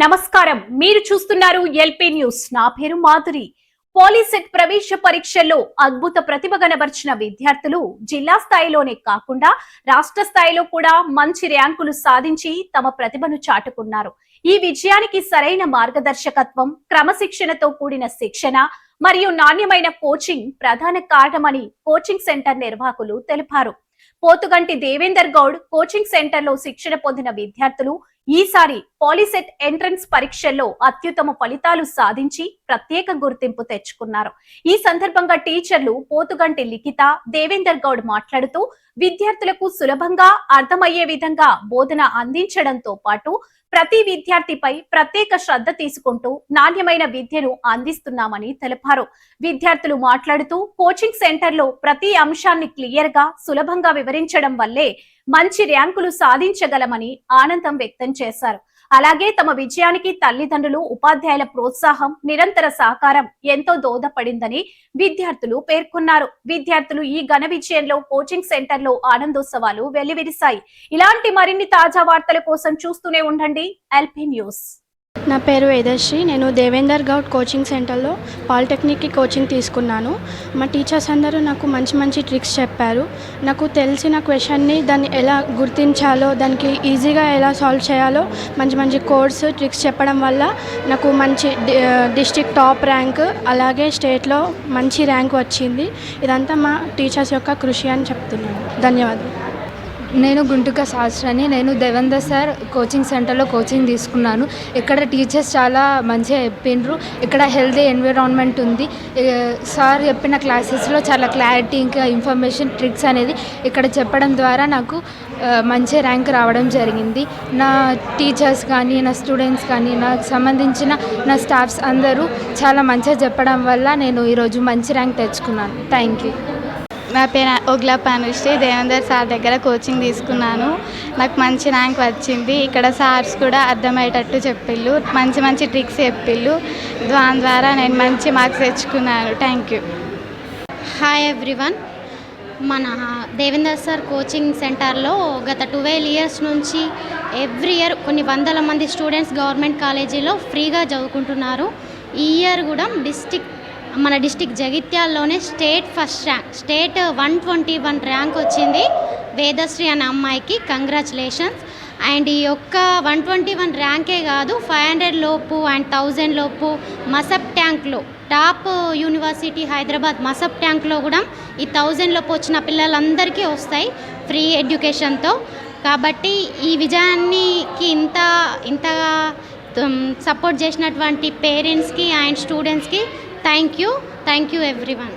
నమస్కారం, మీరు చూస్తున్నారు ఎల్పీ న్యూస్. నా పేరు మాధురి. పోలీసెట్ ప్రవేశ పరీక్షల్లో అద్భుత ప్రతిభ కనబర్చిన విద్యార్థులు జిల్లా స్థాయిలోనే కాకుండా రాష్ట్ర స్థాయిలో కూడా మంచి ర్యాంకులు సాధించి తమ ప్రతిభను చాటుకున్నారు. ఈ విజయానికి సరైన మార్గదర్శకత్వం, క్రమశిక్షణతో కూడిన శిక్షణ మరియు నాణ్యమైన కోచింగ్ ప్రధాన కారణమని కోచింగ్ సెంటర్ నిర్వాహకులు తెలిపారు. పోతుగంటి దేవేందర్ గౌడ్ కోచింగ్ సెంటర్ లో శిక్షణ పొందిన విద్యార్థులు ఈసారి పాలిసెట్ ఎంట్రన్స్ పరీక్షల్లో అత్యుత్తమ ఫలితాలు సాధించి ప్రత్యేక గుర్తింపు తెచ్చుకున్నారు. ఈ సందర్భంగా టీచర్లు పోతుగంటి లిఖిత, దేవేందర్ గౌడ్ మాట్లాడుతూ విద్యార్థులకు సులభంగా అర్థమయ్యే విధంగా బోధన అందించడంతో పాటు ప్రతి విద్యార్థిపై ప్రత్యేక శ్రద్ధ తీసుకుంటూ నాణ్యమైన విద్యను అందిస్తున్నామని తెలిపారు. విద్యార్థులు మాట్లాడుతూ కోచింగ్ సెంటర్ లో ప్రతి అంశాన్ని క్లియర్ గా సులభంగా వివరించడం వల్లే మంచి ర్యాంకులు సాధించగలమని ఆనందం వ్యక్తం చేశారు. అలాగే తమ విజయానికి తల్లిదండ్రులు, ఉపాధ్యాయుల ప్రోత్సాహం, నిరంతర సహకారం ఎంతో దోహదపడిందని విద్యార్థులు పేర్కొన్నారు. విద్యార్థులు ఈ ఘన విజయంలో కోచింగ్ సెంటర్ లో ఆనందోత్సవాలు వెల్లివిరిశాయి. ఇలాంటి మరిన్ని తాజా వార్తల కోసం చూస్తూనే ఉండండి ఎల్పీ న్యూస్. నా పేరు వేదశ్రీ. నేను దేవేందర్ గౌడ్ కోచింగ్ సెంటర్లో పాలిటెక్నిక్కి కోచింగ్ తీసుకున్నాను. మా టీచర్స్ అందరూ నాకు మంచి మంచి ట్రిక్స్ చెప్పారు. నాకు తెలిసిన క్వశ్చన్ని దాన్ని ఎలా గుర్తించాలో, దానికి ఈజీగా ఎలా సాల్వ్ చేయాలో మంచి మంచి కోర్స్ ట్రిక్స్ చెప్పడం వల్ల నాకు మంచి డిస్ట్రిక్ట్ టాప్ ర్యాంక్, అలాగే స్టేట్లో మంచి ర్యాంక్ వచ్చింది. ఇదంతా మా టీచర్స్ యొక్క కృషి అని చెప్తున్నాను. ధన్యవాదాలు. నేను గుంటుక శాస్త్రాన్ని. నేను దేవేందర్ సార్ కోచింగ్ సెంటర్లో కోచింగ్ తీసుకున్నాను. ఇక్కడ టీచర్స్ చాలా మంచిగా చెప్పిండ్రు. ఇక్కడ హెల్తీ ఎన్విరాన్మెంట్ ఉంది. సార్ చెప్పిన క్లాసెస్లో చాలా క్లారిటీ, ఇంకా ఇన్ఫర్మేషన్, ట్రిక్స్ అనేది ఇక్కడ చెప్పడం ద్వారా నాకు మంచి ర్యాంక్ రావడం జరిగింది. నా టీచర్స్ కానీ, నా స్టూడెంట్స్ కానీ, నాకు సంబంధించిన నా స్టాఫ్స్ అందరూ చాలా మంచిగా చెప్పడం వల్ల నేను ఈరోజు మంచి ర్యాంక్ తెచ్చుకున్నాను. Thank you. నా పేరు ఓగ్లా పానుశ్రీ. దేవేందర్ సార్ దగ్గర కోచింగ్ తీసుకున్నాను. నాకు మంచి ర్యాంక్ వచ్చింది. ఇక్కడ సార్స్ కూడా అర్థమయ్యేటట్టు చెప్పిళ్ళు, మంచి మంచి ట్రిక్స్ చెప్పిళ్ళు. దాని ద్వారా నేను మంచి మార్క్స్ తెచ్చుకున్నాను. Thank you. Hi everyone. మన దేవేందర్ సార్ కోచింగ్ సెంటర్లో గత 12 ఇయర్స్ నుంచి ఎవ్రీ ఇయర్ కొన్ని వందల మంది స్టూడెంట్స్ గవర్నమెంట్ కాలేజీలో ఫ్రీగా చదువుకుంటున్నారు. ఈ ఇయర్ కూడా మన డిస్టిక్ జగిత్యాల్లోనే state first rank, state 121 rank వచ్చింది వేదశ్రీ అనే అమ్మాయికి. కంగ్రాచులేషన్స్. అండ్ ఈ యొక్క 121 ర్యాంకే కాదు, 500 లోపు అండ్ 1000 లోపు మసబ్ ట్యాంక్లో టాప్ యూనివర్సిటీ హైదరాబాద్ మసబ్ ట్యాంక్లో కూడా ఈ 1000 లోపు వచ్చిన పిల్లలందరికీ వస్తాయి ఫ్రీ ఎడ్యుకేషన్తో. కాబట్టి ఈ విజయానికి ఇంతగా సపోర్ట్ చేసినటువంటి పేరెంట్స్కి అండ్ స్టూడెంట్స్కి థ్యాంక్ యూ ఎవ్రీవన్.